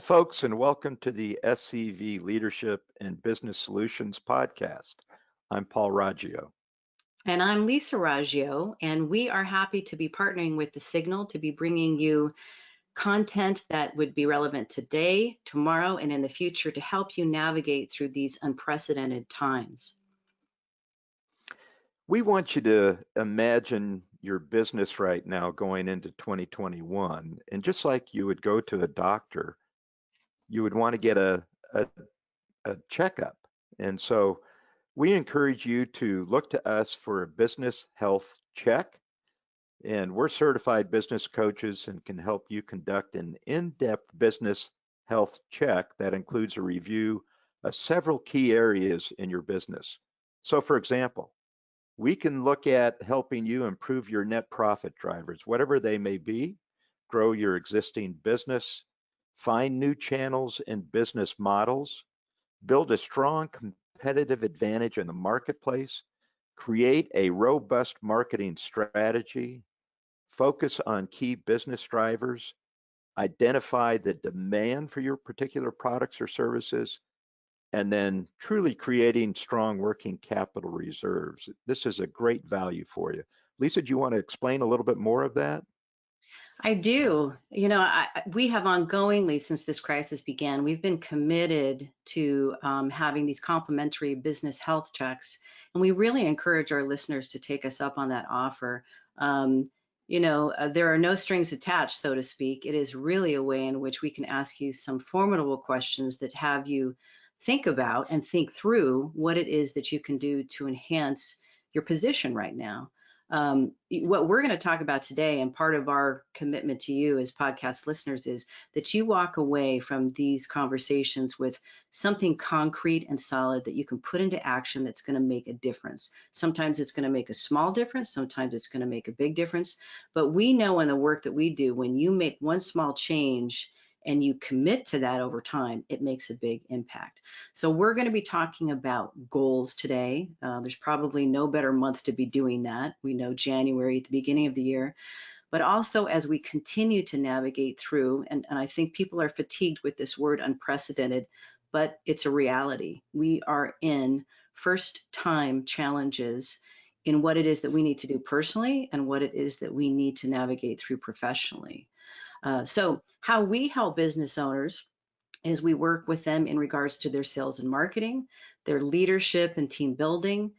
folks, and welcome to the SCV Leadership and Business Solutions podcast. I'm Paul Raggio. And I'm Lisa Raggio, and we are happy to be partnering with The Signal to be bringing you content that would be relevant today, tomorrow, and in the future to help you navigate through these unprecedented times. We want you to imagine your business right now going into 2021. And just like you would go to a doctor, you would want to get a checkup. And so we encourage you to look to us for a business health check. And we're certified business coaches and can help you conduct an in-depth business health check that includes a review of several key areas in your business. So for example, we can look at helping you improve your net profit drivers, whatever they may be, grow your existing business, find new channels and business models, build a strong competitive advantage in the marketplace, create a robust marketing strategy, focus on key business drivers, identify the demand for your particular products or services, and then truly creating strong working capital reserves. This is a great value for you. Lisa, do you want to explain a little bit more of that? I do. We have ongoingly, since this crisis began, we've been committed to having these complimentary business health checks, and we really encourage our listeners to take us up on that offer. There are no strings attached, so to speak. It is really a way in which we can ask you some formidable questions that have you think about and think through what it is that you can do to enhance your position right now. What we're going to talk about today, and part of our commitment to you as podcast listeners, is that you walk away from these conversations with something concrete and solid that you can put into action that's going to make a difference. Sometimes it's going to make a small difference, sometimes it's going to make a big difference, but we know in the work that we do, when you make one small change and you commit to that over time, it makes a big impact. So we're going to be talking about goals today. There's probably no better month to be doing that. We know January at the beginning of the year, but also as we continue to navigate through, and I think people are fatigued with this word unprecedented, but it's a reality. We are in first time challenges in what it is that we need to do personally and what it is that we need to navigate through professionally. So how we help business owners is we work with them in regards to their sales and marketing, their leadership and team building,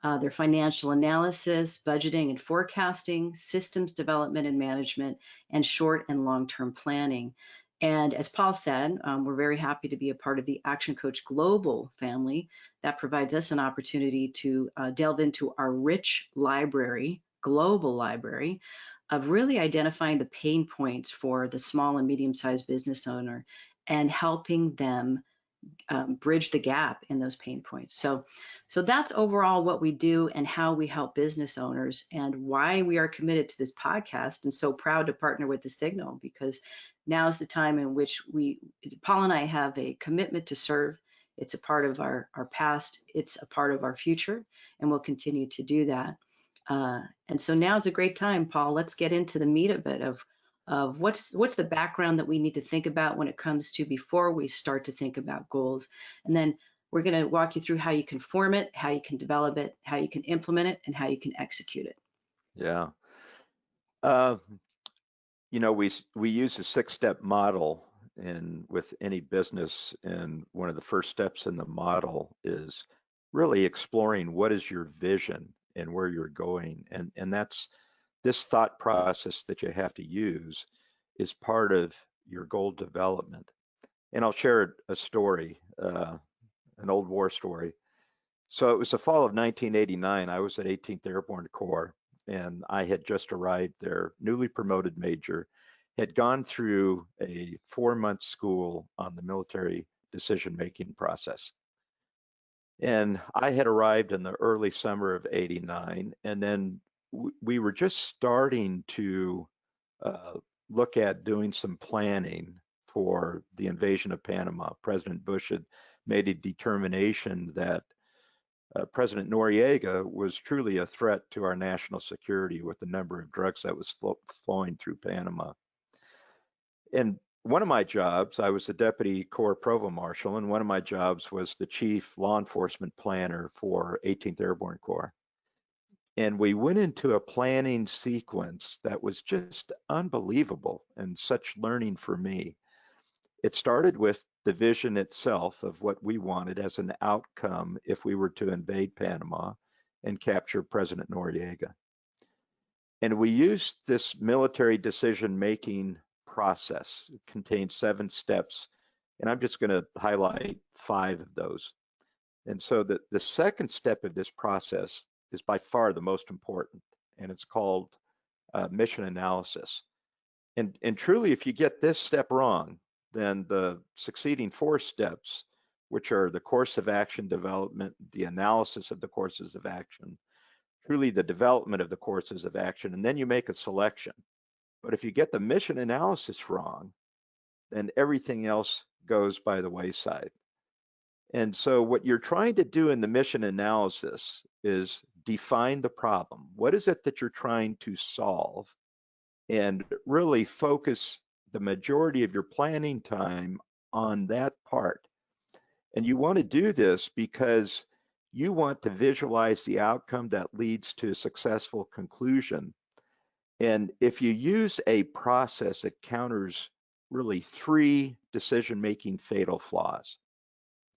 their financial analysis, budgeting and forecasting, systems development and management, and short and long-term planning. And as Paul said, we're very happy to be a part of the Action Coach Global family. That provides us an opportunity to delve into our rich library, global library, of really identifying the pain points for the small and medium-sized business owner and helping them bridge the gap in those pain points. So that's overall what we do and how we help business owners, and why we are committed to this podcast and so proud to partner with The Signal, because now is the time in which Paul and I have a commitment to serve. It's a part of our past, it's a part of our future, and we'll continue to do that. And so now is a great time, Paul. Let's get into the meat of it, of what's the background that we need to think about when it comes to before we start to think about goals. And then we're going to walk you through how you can form it, how you can develop it, how you can implement it, and how you can execute it. Yeah. We use a 6-step model with any business, and one of the first steps in the model is really exploring what is your vision and where you're going, and that's this thought process that you have to use is part of your goal development. And I'll share a story, an old war story. So it was the fall of 1989. I was at 18th Airborne Corps, and I had just arrived there, newly promoted major, had gone through a 4-month school on the military decision-making process. And I had arrived in the early summer of '89, and then we were just starting to look at doing some planning for the invasion of Panama. President Bush had made a determination that President Noriega was truly a threat to our national security with the number of drugs that was flowing through Panama. And one of my jobs, I was the deputy Corps Provost Marshal, and one of my jobs was the chief law enforcement planner for 18th Airborne Corps. And we went into a planning sequence that was just unbelievable and such learning for me. It started with the vision itself of what we wanted as an outcome if we were to invade Panama and capture President Noriega. And we used this military decision-making process. It contains 7 steps, and I'm just going to highlight 5 of those. And so the second step of this process is by far the most important, and it's called mission analysis. And truly, if you get this step wrong, then the succeeding 4 steps, which are the course of action development, the analysis of the courses of action, truly the development of the courses of action, and then you make a selection. But if you get the mission analysis wrong, then everything else goes by the wayside. And so what you're trying to do in the mission analysis is define the problem. What is it that you're trying to solve? And really focus the majority of your planning time on that part. And you want to do this because you want to visualize the outcome that leads to a successful conclusion. And if you use a process that counters really 3 decision-making fatal flaws.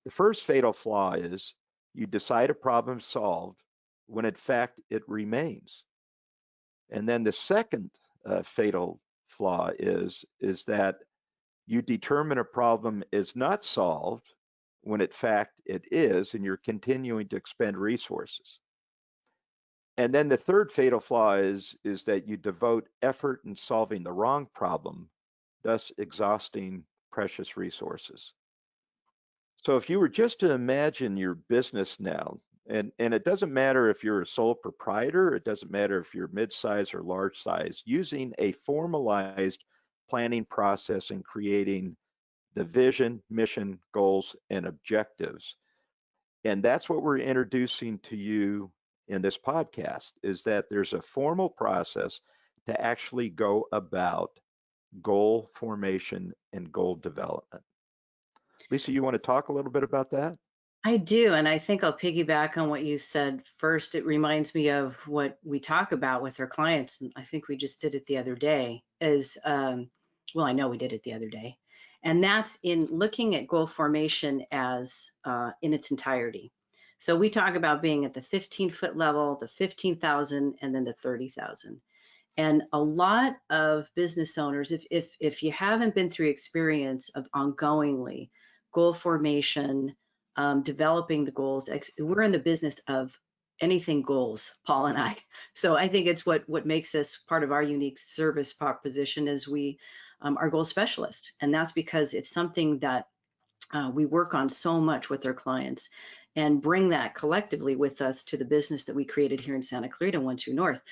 The first fatal flaw is you decide a problem solved when in fact it remains. And then the second fatal flaw is that you determine a problem is not solved when in fact it is, and you're continuing to expend resources. And then the third fatal flaw is that you devote effort in solving the wrong problem, thus exhausting precious resources. So if you were just to imagine your business now, and it doesn't matter if you're a sole proprietor, it doesn't matter if you're mid-size or large size, using a formalized planning process and creating the vision, mission, goals, and objectives. And that's what we're introducing to you in this podcast, is that there's a formal process to actually go about goal formation and goal development. Lisa, you want to talk a little bit about that? I do, and I think I'll piggyback on what you said first. It reminds me of what we talk about with our clients, and I think we just did it the other day, well, I know we did it the other day, and that's in looking at goal formation as in its entirety. So we talk about being at the 15-foot level, the 15,000, and then the 30,000. And a lot of business owners, if you haven't been through experience of ongoingly goal formation, developing the goals, we're in the business of anything goals, Paul and I. So I think it's what makes us part of our unique service proposition is we are goal specialists. And that's because it's something that we work on so much with our clients and bring that collectively with us to the business that we created here in Santa Clarita, 1-2 North.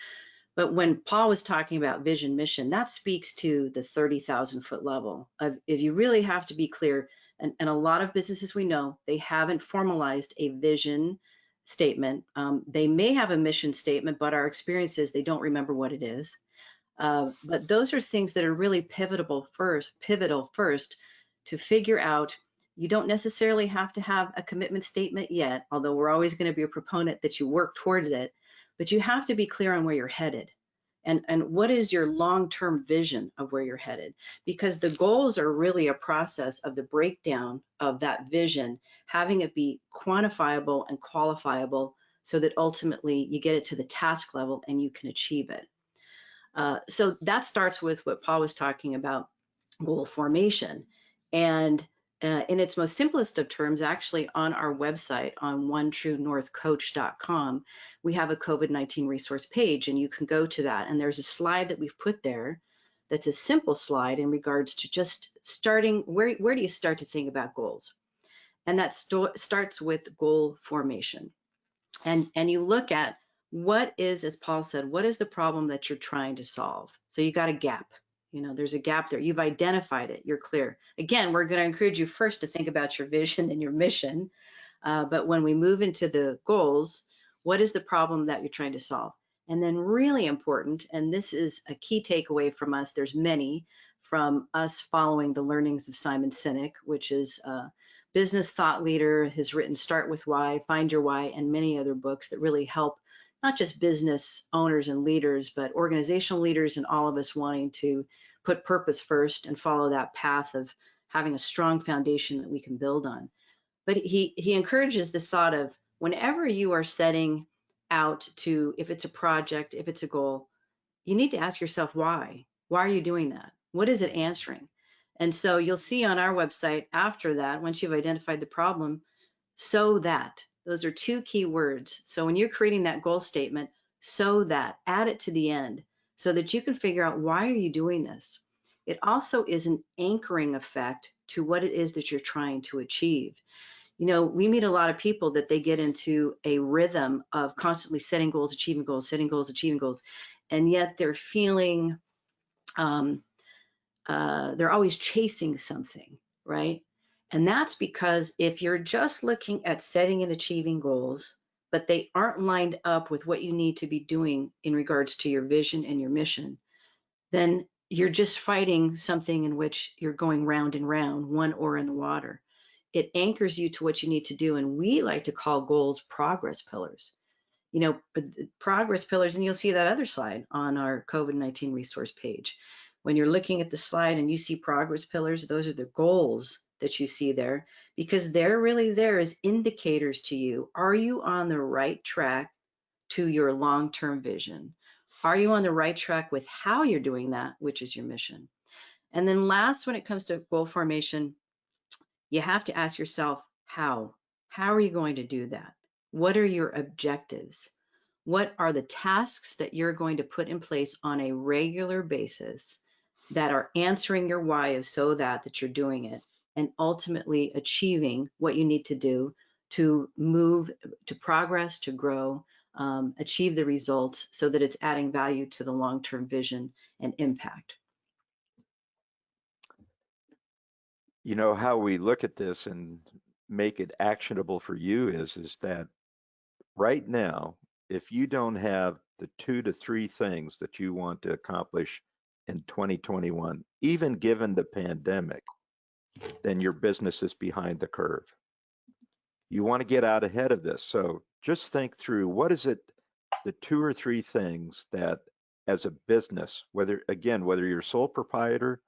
But when Paul was talking about vision mission, that speaks to the 30,000-foot level of if you really have to be clear, and a lot of businesses we know, they haven't formalized a vision statement. They may have a mission statement, but our experience is they don't remember what it is. But those are things that are really pivotal first to figure out. You don't necessarily have to have a commitment statement yet, although we're always going to be a proponent that you work towards it. But you have to be clear on where you're headed and what is your long-term vision of where you're headed, because the goals are really a process of the breakdown of that vision, having it be quantifiable and qualifiable so that ultimately you get it to the task level and you can achieve it. So that starts with what Paul was talking about, goal formation. And in its most simplest of terms, actually on our website on onetruenorthcoach.com, we have a COVID-19 resource page, and you can go to that. And there's a slide that we've put there that's a simple slide in regards to just starting, where do you start to think about goals? And that starts with goal formation. And you look at what is, as Paul said, what is the problem that you're trying to solve? So you got a gap. You know, there's a gap there. You've identified it. You're clear. Again, we're going to encourage you first to think about your vision and your mission. But when we move into the goals, what is the problem that you're trying to solve? And then really important, and this is a key takeaway from us, there's many, from us following the learnings of Simon Sinek, which is a business thought leader, has written Start with Why, Find Your Why, and many other books that really help not just business owners and leaders, but organizational leaders and all of us wanting to put purpose first and follow that path of having a strong foundation that we can build on. But he encourages this thought of whenever you are setting out to, if it's a project, if it's a goal, you need to ask yourself why. Why are you doing that? What is it answering? And so you'll see on our website after that, once you've identified the problem, so that, those are two key words. So when you're creating that goal statement, so that, add it to the end so that you can figure out why are you doing this. It also is an anchoring effect to what it is that you're trying to achieve. You know, we meet a lot of people that they get into a rhythm of constantly setting goals, achieving goals, setting goals, achieving goals, and yet they're feeling they're always chasing something, right? And that's because if you're just looking at setting and achieving goals, but they aren't lined up with what you need to be doing in regards to your vision and your mission, then you're just fighting something in which you're going round and round, one oar in the water. It anchors you to what you need to do. And we like to call goals progress pillars. You know, progress pillars, and you'll see that other slide on our COVID-19 resource page. When you're looking at the slide and you see progress pillars, those are the goals that you see there, because they're really there as indicators to you. Are you on the right track to your long-term vision? Are you on the right track with how you're doing that, which is your mission? And then last, when it comes to goal formation, you have to ask yourself, how? How are you going to do that? What are your objectives? What are the tasks that you're going to put in place on a regular basis that are answering your why so that you're doing it and ultimately achieving what you need to do to move, to progress, to grow, achieve the results so that it's adding value to the long-term vision and impact. You know, how we look at this and make it actionable for you is that right now, if you don't have the 2 to 3 things that you want to accomplish in 2021, even given the pandemic, then your business is behind the curve. You want to get out ahead of this. So just think through, what is it, the 2 or 3 things that as a business, whether you're a sole proprietor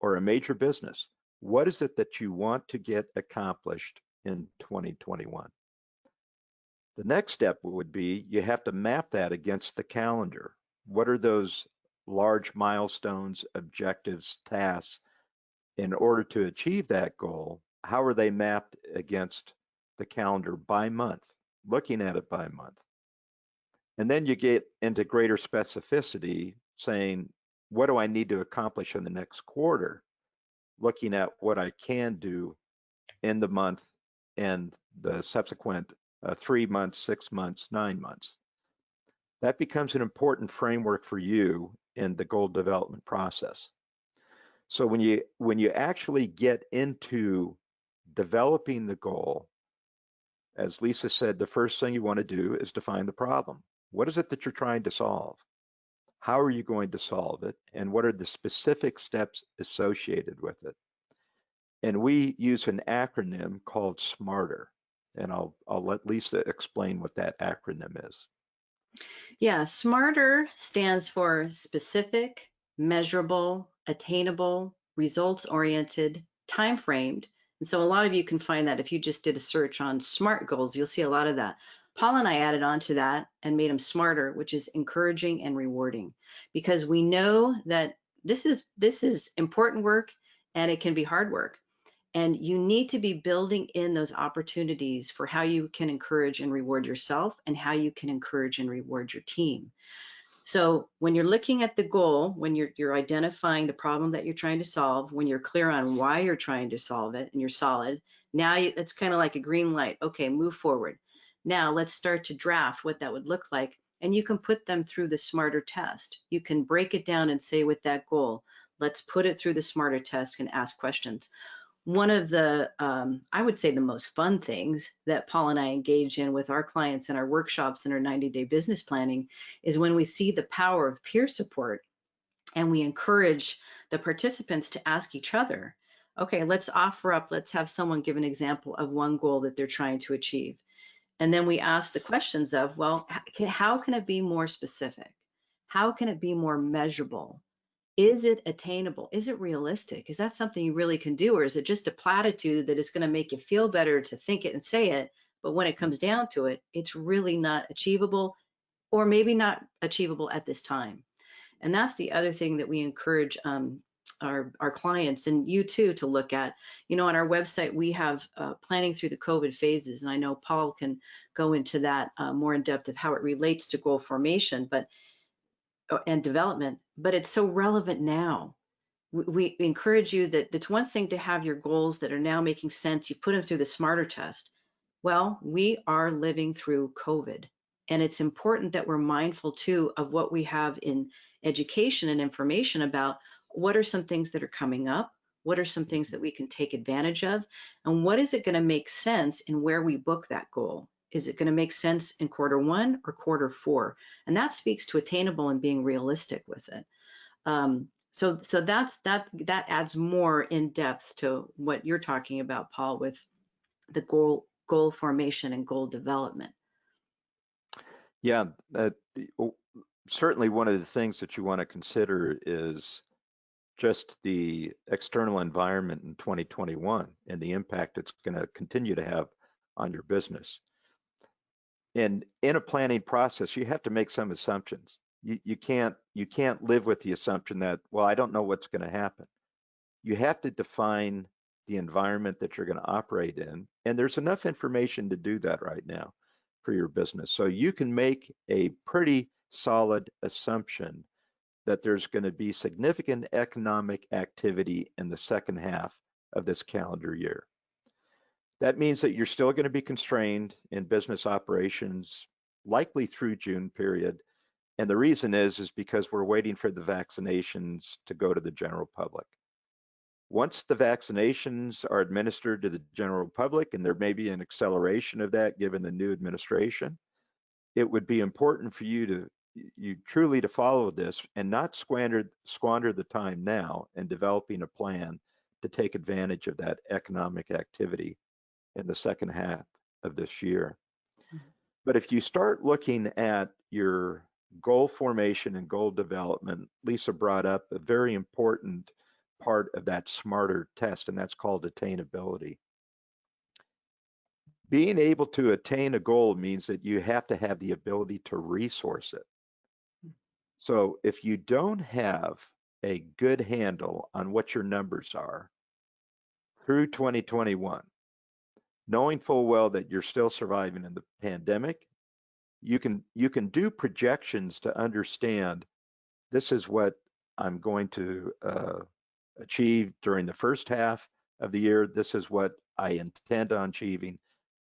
or a major business, what is it that you want to get accomplished in 2021? The next step would be you have to map that against the calendar. What are those large milestones, objectives, tasks in order to achieve that goal? How are they mapped against the calendar by month, looking at it by month? And then you get into greater specificity, saying, what do I need to accomplish in the next quarter? Looking at what I can do in the month and the subsequent 3 months, 6 months, 9 months. That becomes an important framework for you in the goal development process. So when you actually get into developing the goal, as Lisa said, the first thing you want to do is define the problem. What is it that you're trying to solve? How are you going to solve it? And what are the specific steps associated with it? And we use an acronym called SMARTER. And I'll let Lisa explain what that acronym is. Yeah, SMARTER stands for specific, measurable, attainable, results-oriented, time-framed. And so a lot of you can find that if you just did a search on SMART goals, you'll see a lot of that. Paul and I added on to that and made them SMARTER, which is encouraging and rewarding, because we know that this is important work and it can be hard work. And you need to be building in those opportunities for how you can encourage and reward yourself and how you can encourage and reward your team. So when you're looking at the goal, when you're identifying the problem that you're trying to solve, when you're clear on why you're trying to solve it and you're solid, now it's kind of like a green light. Okay, move forward. Now let's start to draft what that would look like. And you can put them through the SMARTER test. You can break it down and say with that goal, let's put it through the SMARTER test and ask questions. One of the, I would say the most fun things that Paul and I engage in with our clients in our workshops and our 90-day business planning is when we see the power of peer support and we encourage the participants to ask each other, okay, let's offer up, let's have someone give an example of one goal that they're trying to achieve. And then we ask the questions of, well, how can it be more specific? How can it be more measurable? Is it attainable? Is it realistic? Is that something you really can do? Or is it just a platitude that is going to make you feel better to think it and say it? But when it comes down to it, it's really not achievable, or maybe not achievable at this time. And that's the other thing that we encourage our clients and you too to look at. You know, on our website, we have planning through the COVID phases. And I know Paul can go into that more in depth of how it relates to goal formation, but and development, but it's so relevant now. We encourage you that it's one thing to have your goals that are now making sense. You put them through the smarter test. Well, we are living through COVID, and it's important that we're mindful too of what we have in education and information about what are some things that are coming up, what are some things that we can take advantage of, and what is it going to make sense in where we book that goal. Is it going to make sense in quarter 1 or quarter 4? And that speaks to attainable and being realistic with it. So that adds more in depth to what you're talking about, Paul, with the goal formation and goal development. Yeah, certainly one of the things that you want to consider is just the external environment in 2021 and the impact it's going to continue to have on your business. And in a planning process, you have to make some assumptions. You can't live with the assumption that, well, I don't know what's going to happen. You have to define the environment that you're going to operate in, and there's enough information to do that right now for your business. So you can make a pretty solid assumption that there's going to be significant economic activity in the second half of this calendar year. That means that you're still going to be constrained in business operations, likely through June period. And the reason is because we're waiting for the vaccinations to go to the general public. Once the vaccinations are administered to the general public, and there may be an acceleration of that given the new administration, it would be important for you truly to follow this and not squander the time now in developing a plan to take advantage of that economic activity in the second half of this year. Mm-hmm. But if you start looking at your goal formation and goal development, Lisa brought up a very important part of that smarter test, and that's called attainability. Being able to attain a goal means that you have to have the ability to resource it. So if you don't have a good handle on what your numbers are through 2021, knowing full well that you're still surviving in the pandemic, you can do projections to understand this is what I'm going to achieve during the first half of the year. This is what I intend on achieving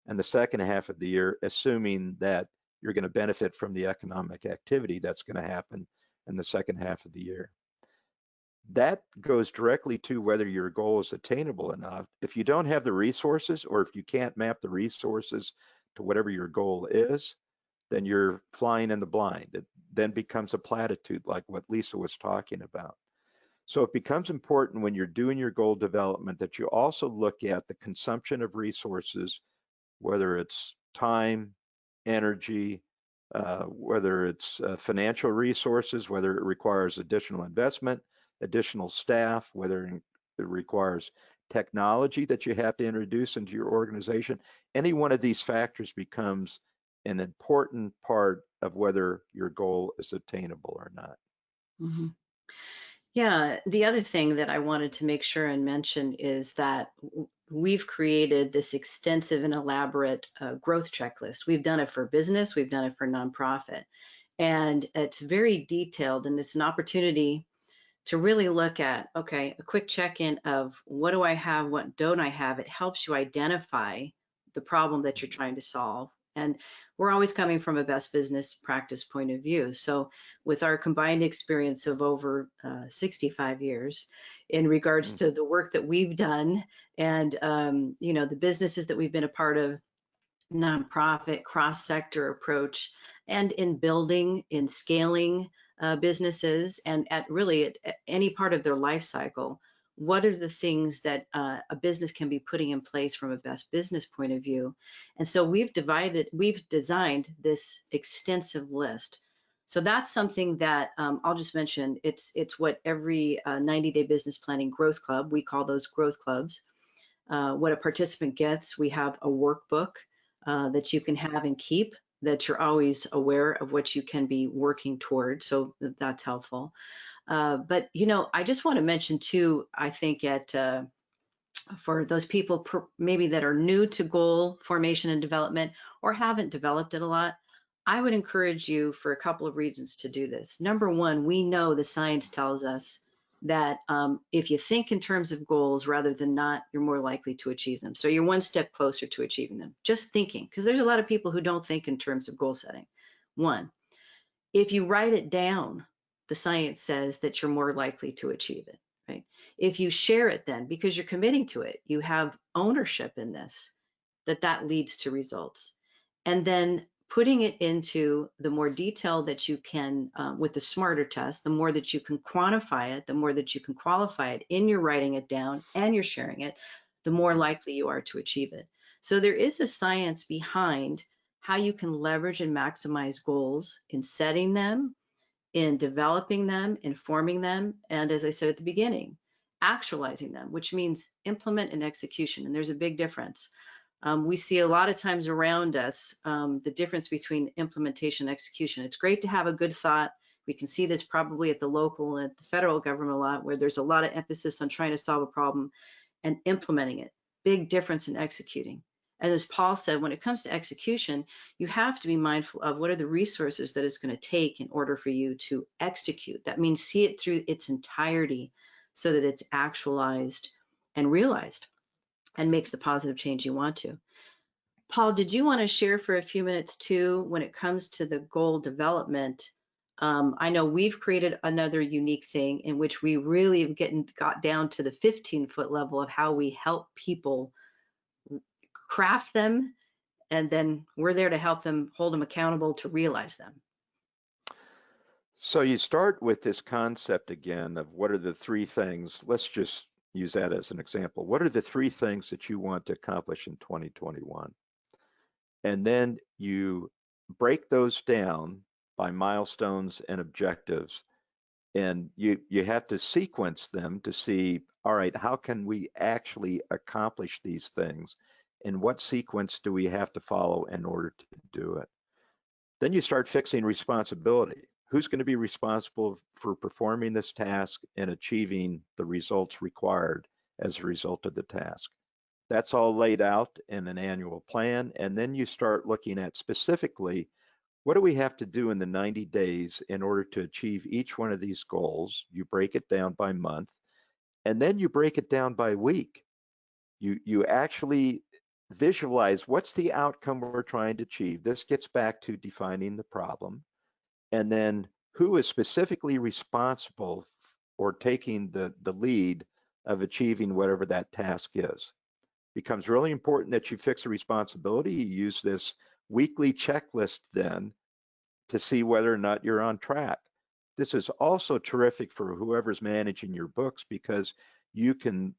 in the second half of the year, assuming that you're going to benefit from the economic activity that's going to happen in the second half of the year. That goes directly to whether your goal is attainable enough. If you don't have the resources, or if you can't map the resources to whatever your goal is, then you're flying in the blind. It then becomes a platitude like what Lisa was talking about. So it becomes important when you're doing your goal development that you also look at the consumption of resources, whether it's time, energy, whether it's financial resources, whether it requires additional investment, additional staff, whether it requires technology that you have to introduce into your organization. Any one of these factors becomes an important part of whether your goal is attainable or not. Mm-hmm. Yeah, the other thing that I wanted to make sure and mention is that we've created this extensive and elaborate growth checklist. We've done it for business, we've done it for nonprofit, and it's very detailed, and it's an opportunity to really look at, okay, a quick check-in of what do I have, what don't I have. It helps you identify the problem that you're trying to solve. And we're always coming from a best business practice point of view. So with our combined experience of over 65 years in regards to the work that we've done and, the businesses that we've been a part of, nonprofit, cross-sector approach, and in building, in scaling, businesses and at really at any part of their life cycle, what are the things that a business can be putting in place from a best business point of view? And so we've designed this extensive list. So that's something that I'll just mention. It's what every 90-day business planning growth club, we call those growth clubs. What a participant gets, we have a workbook that you can have and keep, that you're always aware of what you can be working toward. So that's helpful. But I just want to mention too, I think for those people maybe that are new to goal formation and development or haven't developed it a lot, I would encourage you for a couple of reasons to do this. Number one, we know the science tells us that if you think in terms of goals rather than not, you're more likely to achieve them. So you're one step closer to achieving them. Just thinking, because there's a lot of people who don't think in terms of goal setting. One, if you write it down, the science says that you're more likely to achieve it, right? If you share it then, because you're committing to it, you have ownership in this, that leads to results. And then putting it into the more detail that you can with the smarter test, the more that you can quantify it, the more that you can qualify it in your writing it down and you're sharing it, the more likely you are to achieve it. So there is a science behind how you can leverage and maximize goals in setting them, in developing them, informing them, and as I said at the beginning, actualizing them, which means implement and execution. And there's a big difference. We see a lot of times around us the difference between implementation and execution. It's great to have a good thought. We can see this probably at the local and at the federal government a lot, where there's a lot of emphasis on trying to solve a problem and implementing it. Big difference in executing. And as Paul said, when it comes to execution, you have to be mindful of what are the resources that it's going to take in order for you to execute. That means see it through its entirety so that it's actualized and realized and makes the positive change you want to. Paul, did you want to share for a few minutes too when it comes to the goal development? I know we've created another unique thing in which we really have got down to the 15-foot level of how we help people craft them, and then we're there to help them hold them accountable to realize them. So you start with this concept again of what are the three things. Let's just use that as an example. What are the three things that you want to accomplish in 2021? And then you break those down by milestones and objectives. And you have to sequence them to see, all right, how can we actually accomplish these things? And what sequence do we have to follow in order to do it? Then you start fixing responsibility. Who's going to be responsible for performing this task and achieving the results required as a result of the task? That's all laid out in an annual plan. And then you start looking at specifically, what do we have to do in the 90 days in order to achieve each one of these goals? You break it down by month, and then you break it down by week. You actually visualize what's the outcome we're trying to achieve. This gets back to defining the problem, and then who is specifically responsible or taking the lead of achieving whatever that task is. Becomes really important that you fix the responsibility. You use this weekly checklist then to see whether or not you're on track. This is also terrific for whoever's managing your books because you can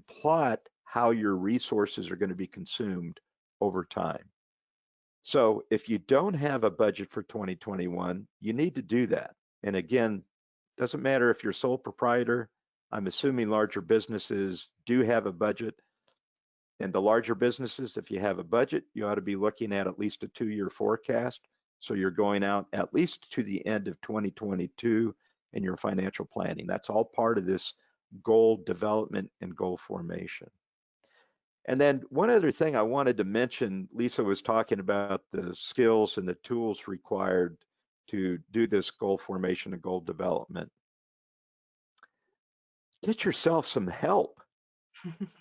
plot how your resources are going to be consumed over time. So if you don't have a budget for 2021, you need to do that. And again, doesn't matter if you're sole proprietor. I'm assuming larger businesses do have a budget. And the larger businesses, if you have a budget, you ought to be looking at least a 2-year forecast. So you're going out at least to the end of 2022 in your financial planning. That's all part of this goal development and goal formation. And then one other thing I wanted to mention, Lisa was talking about the skills and the tools required to do this goal formation and goal development. Get yourself some help.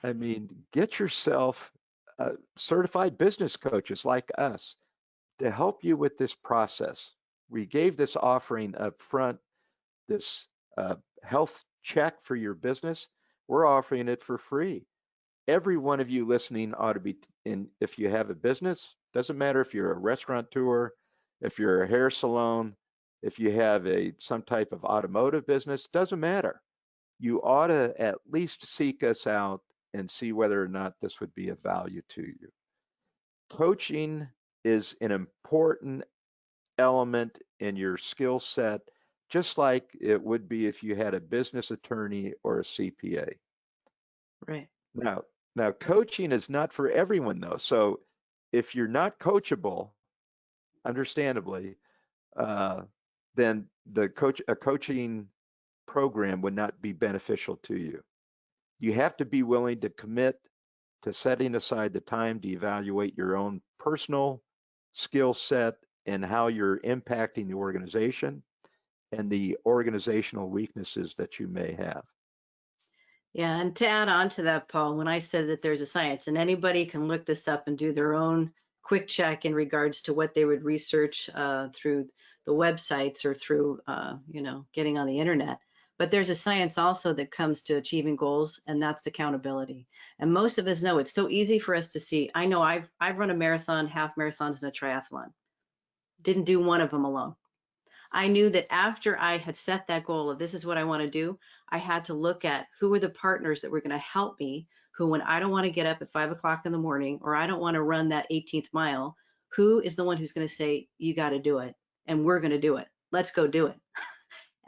I mean, get yourself certified business coaches like us to help you with this process. We gave this offering up front, this health check for your business. We're offering it for free. Every one of you listening ought to be in. If you have a business, doesn't matter if you're a restaurateur, if you're a hair salon, if you have some type of automotive business, doesn't matter. You ought to at least seek us out and see whether or not this would be of value to you. Coaching is an important element in your skill set, just like it would be if you had a business attorney or a CPA. Right. Now, coaching is not for everyone though. So if you're not coachable, understandably, uh, then a coaching program would not be beneficial to you. You have to be willing to commit to setting aside the time to evaluate your own personal skill set and how you're impacting the organization and the organizational weaknesses that you may have. Yeah, and to add on to that, Paul, when I said that there's a science, and anybody can look this up and do their own quick check in regards to what they would research through the websites or through, getting on the internet. But there's a science also that comes to achieving goals, and that's accountability. And most of us know it's so easy for us to see. I know I've run a marathon, half marathons, and a triathlon. Didn't do one of them alone. I knew that after I had set that goal of this is what I want to do, I had to look at who were the partners that were going to help me, who, when I don't want to get up at 5 o'clock in the morning, or I don't want to run that 18th mile, who is the one who's going to say, you got to do it, and we're going to do it. Let's go do it.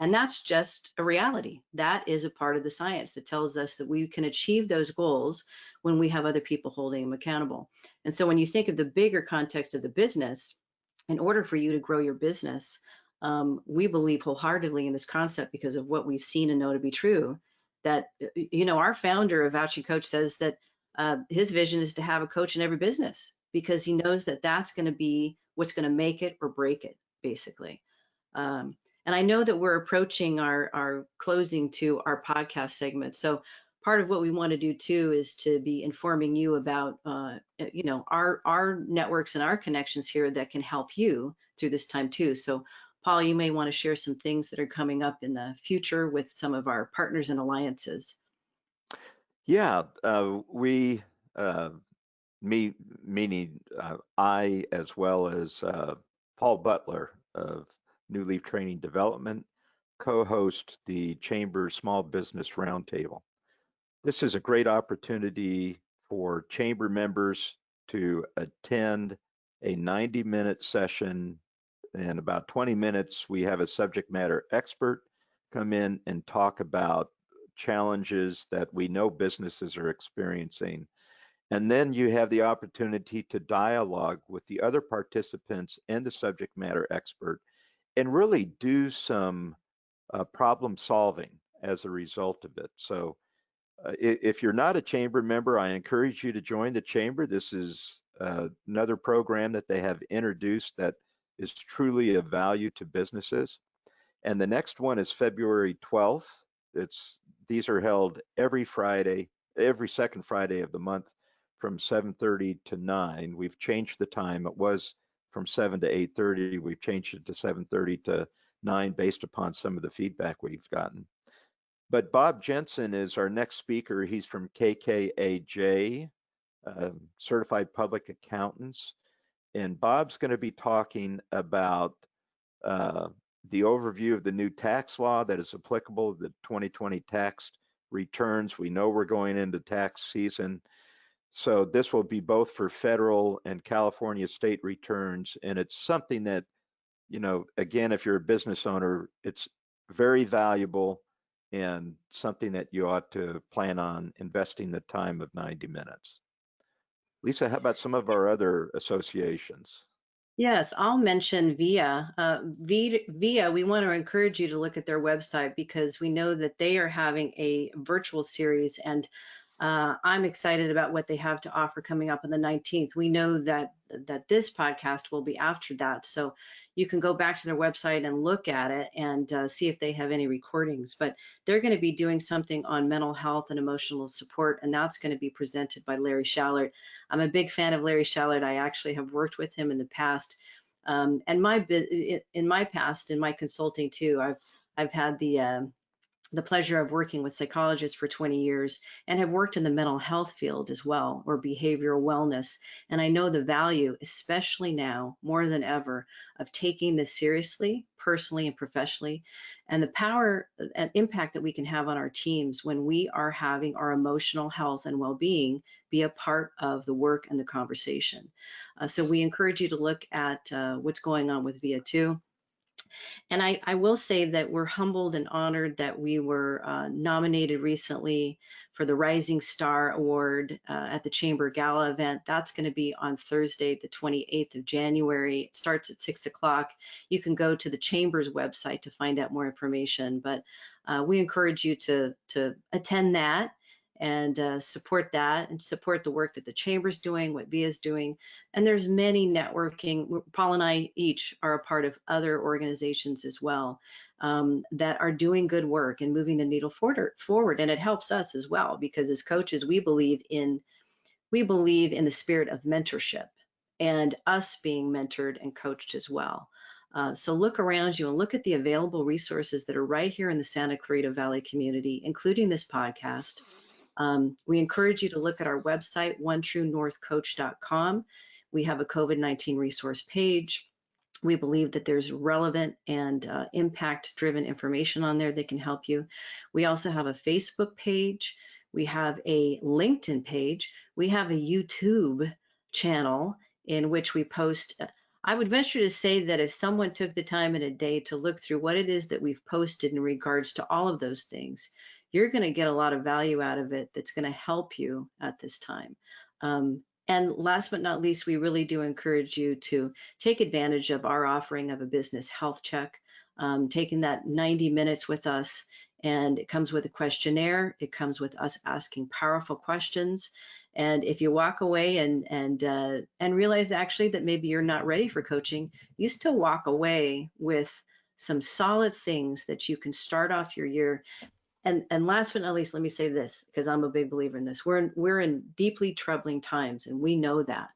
And that's just a reality. That is a part of the science that tells us that we can achieve those goals when we have other people holding them accountable. And so when you think of the bigger context of the business, in order for you to grow your business, we believe wholeheartedly in this concept because of what we've seen and know to be true, that, our founder of Vouching Coach says that his vision is to have a coach in every business because he knows that that's going to be what's going to make it or break it, basically. And I know that we're approaching our closing to our podcast segment. So part of what we want to do too is to be informing you about, our networks and our connections here that can help you through this time too. So Paul, you may want to share some things that are coming up in the future with some of our partners and alliances. Yeah, meaning I, as well as Paul Butler of New Leaf Training Development, co-host the Chamber Small Business Roundtable. This is a great opportunity for Chamber members to attend a 90-minute session. In about 20 minutes, we have a subject matter expert come in and talk about challenges that we know businesses are experiencing. And then you have the opportunity to dialogue with the other participants and the subject matter expert and really do some problem solving as a result of it. So if you're not a chamber member, I encourage you to join the chamber. This is another program that they have introduced that is truly of value to businesses. And the next one is February 12th. These are held every Friday, every second Friday of the month from 7:30 to 9. We've changed the time. It was from 7 to 8:30. We've changed it to 7:30 to 9 based upon some of the feedback we've gotten. But Bob Jensen is our next speaker. He's from KKAJ, Certified Public Accountants. And Bob's going to be talking about the overview of the new tax law that is applicable to the 2020 tax returns. We know we're going into tax season. So this will be both for federal and California state returns. And it's something that, again, if you're a business owner, it's very valuable and something that you ought to plan on investing the time of 90 minutes. Lisa, how about some of our other associations? Yes, I'll mention VIA. VIA, we want to encourage you to look at their website because we know that they are having a virtual series, and I'm excited about what they have to offer coming up on the 19th. We know that this podcast will be after that, so you can go back to their website and look at it and see if they have any recordings. But they're going to be doing something on mental health and emotional support, and that's going to be presented by Larry Shallard. I'm a big fan of Larry Shallard. I actually have worked with him in the past, and in my past, in my consulting too, I've had the the pleasure of working with psychologists for 20 years and have worked in the mental health field as well, or behavioral wellness. And I know the value, especially now more than ever, of taking this seriously, personally and professionally, and the power and impact that we can have on our teams when we are having our emotional health and well-being be a part of the work and the conversation. So we encourage you to look at what's going on with VIA 2. And I will say that we're humbled and honored that we were nominated recently for the Rising Star Award at the Chamber Gala event. That's going to be on Thursday, the 28th of January. It starts at 6 o'clock. You can go to the Chamber's website to find out more information, but we encourage you to attend that and support that and support the work that the Chamber's doing, what VIA is doing. And there's many networking. Paul and I each are a part of other organizations as well that are doing good work and moving the needle forward. And it helps us as well, because as coaches, we believe in the spirit of mentorship and us being mentored and coached as well. So look around you and look at the available resources that are right here in the Santa Clarita Valley community, including this podcast. We encourage you to look at our website, onetruenorthcoach.com. We have a COVID-19 resource page. We believe that there's relevant and impact-driven information on there that can help you. We also have a Facebook page. We have a LinkedIn page. We have a YouTube channel in which we post. I would venture to say that if someone took the time in a day to look through what it is that we've posted in regards to all of those things, you're going to get a lot of value out of it that's going to help you at this time. And last but not least, we really do encourage you to take advantage of our offering of a business health check, taking that 90 minutes with us. And it comes with a questionnaire. It comes with us asking powerful questions. And if you walk away and realize actually that maybe you're not ready for coaching, you still walk away with some solid things that you can start off your year. And last but not least, let me say this, because I'm a big believer in this. We're in deeply troubling times, and we know that.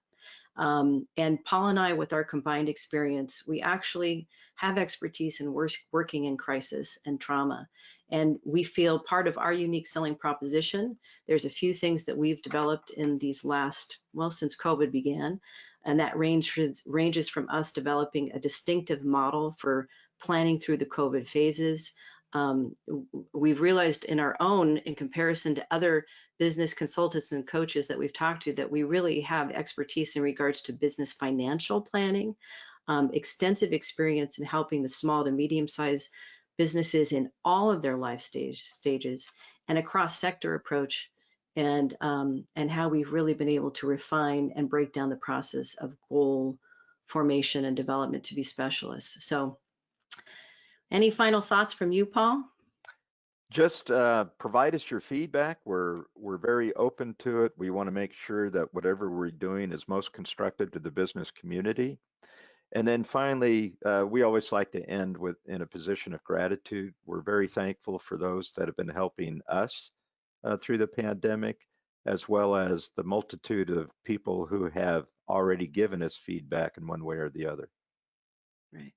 And Paul and I, with our combined experience, we actually have expertise in working in crisis and trauma. And we feel part of our unique selling proposition. There's a few things that we've developed in these last, well, since COVID began. And that ranges from us developing a distinctive model for planning through the COVID phases. We've realized in comparison to other business consultants and coaches that we've talked to, that we really have expertise in regards to business financial planning, extensive experience in helping the small to medium-sized businesses in all of their life stages, and a cross-sector approach, and how we've really been able to refine and break down the process of goal formation and development to be specialists. So any final thoughts from you, Paul? Just provide us your feedback. We're very open to it. We want to make sure that whatever we're doing is most constructive to the business community. And then finally, we always like to end in a position of gratitude. We're very thankful for those that have been helping us through the pandemic, as well as the multitude of people who have already given us feedback in one way or the other. Right.